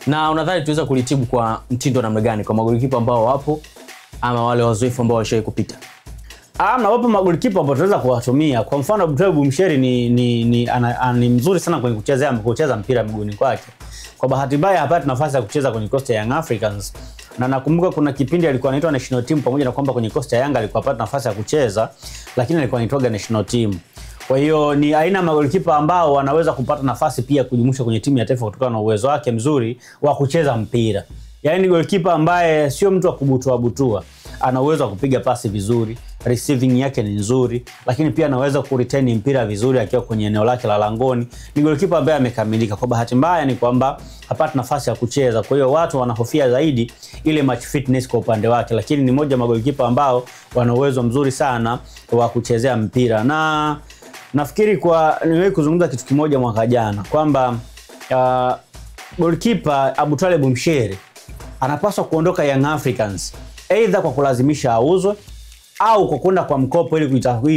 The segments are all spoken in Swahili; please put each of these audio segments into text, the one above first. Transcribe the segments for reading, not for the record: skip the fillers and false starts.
Na unadhani tuweza kulitibu kwa mtindo namna gani kwa magolikipa ambao wapo ama wale wazoefu ambao washawahi kupita? Na wapo magolikipa ambao tunaweza kuwatumia. Kwa mfano Abdul Bumsheri ni mzuri sana kwenye kucheza mpira miguuni kwake. Kwa bahati mbaya hapati nafasi ya kucheza kwenye kosta ya Young Africans. Na nakumbuka kuna kipindi alikuwa anaitwa national team, pamoja na kwamba kwenye kosta ya Yanga alikuwa apata nafasi ya kucheza, lakini alikuwa anaitwa national team. Kwa hiyo ni aina magolikipa ambao wanaweza kupata nafasi pia kujumuishwa kwenye timu ya taifa kutokana na uwezo wake mzuri wa kucheza mpira. Yaani ni golikipa ambaye sio mtu wa kubutua. Ana uwezo wa kupiga pasi vizuri, receiving yake ni nzuri, lakini pia anaweza kuretain mpira vizuri akiwa kwenye eneo lake la langoni. Ni golikipa ambaye amekamilika. Kwa bahati mbaya ni kwamba hapati nafasi ya kucheza. Kwa hiyo watu wanahofia zaidi ile match fitness kwa upande wake, lakini ni moja magolikipa ambao wana uwezo mzuri sana wa kuchezea mpira. Na nafikiri niwewe kuzungumza kitu kimoja mwaka jana kwamba goalkeeper Abdul Bumsheri anapaswa kuondoka Young Africans either kwa kulazimisha auzwe au kwa kwenda kwa mkopo ili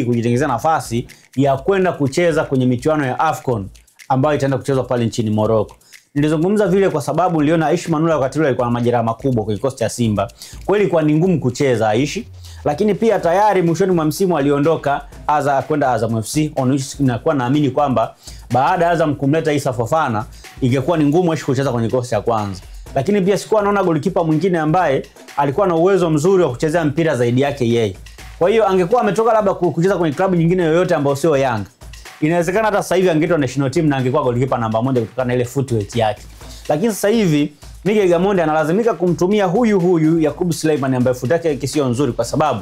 kujitengenezea nafasi ya kwenda kucheza kwenye michuano ya AFCON ambayo itaenda kuchezwa pale nchini Morocco. Nilizungumza vile kwa sababu niliona Aishi Manula wakati ule alikuwa na majeraha makubwa kwa kikosi cha Simba. Kweli ilikuwa ni ngumu kucheza Aishi, lakini pia tayari mwishoni mwa msimu aliondoka kwenda Azam FC. Inakuwa naamini kwamba baada ya Azam kumleta Issa Fofana ingekuwa ni ngumu Aishi kucheza kwenye kikosi cha kwanza. Lakini pia sikuwa naona golikipa mwingine ambaye alikuwa na uwezo mzuri wa kuchezea mpira zaidi yake yeye. Kwa hiyo angekuwa ametoka labda kucheza kwenye klabu nyingine yoyote ambayo sio Yanga, inawezekana hata sasa hivi angeitwa national team na angekuwa golikipa namba 1 kutokana na ile footwork yake. Lakini sasa hivi Miguel Gamondi analazimika kumtumia huyu Yakub Suleiman ambaye footwork yake sio nzuri, kwa sababu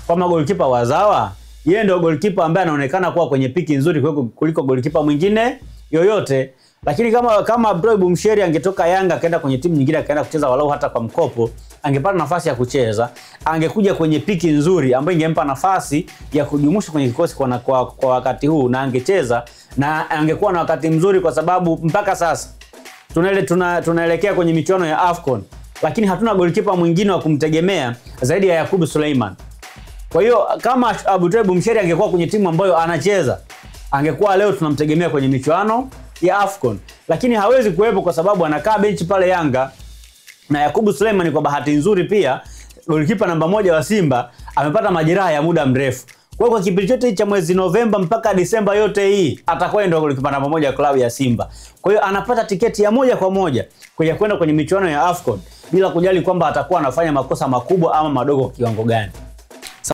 kama golikipa wazawa yeye ndio golikipa ambaye anaonekana kuwa kwenye piki nzuri kuliko golikipa mwingine yoyote. Lakini kama Abdul Bumsheri angetoka Yanga akaenda kwenye timu nyingine akaenda kucheza walau hata kwa mkopo, angepata nafasi ya kucheza, angekuja kwenye piki nzuri ambayo ingempa nafasi ya kujumuishwa kwenye kikosi kwa wakati huu, na angecheza na angekuwa na wakati mzuri, kwa sababu mpaka sasa tunaelekea kwenye michuano ya AFCON, lakini hatuna golikipa mwingine wa kumtegemea zaidi ya Yakub Suleiman. Kwa hiyo kama Abdul Bumsheri angekuwa kwenye timu ambayo anacheza, angekuwa leo tunamtegemea kwenye michuano ya AFCON, lakini hawezi kuwepo kwa sababu anakaa benchi pale Yanga. Na Yakub Suleiman kwa bahati nzuri pia golikipa namba 1 wa Simba amepata majeraha ya muda mrefu. Kwa kipindi chote cha mwezi Novemba mpaka Disemba yote hii atakuwa ndio golikipa namba 1 ya klabu ya Simba. Kwa hiyo anapata tiketi ya moja kwa moja kwenda kwenye michuano ya AFCON bila kujali kwamba atakuwa anafanya makosa makubwa ama madogo kwa kiwango gani.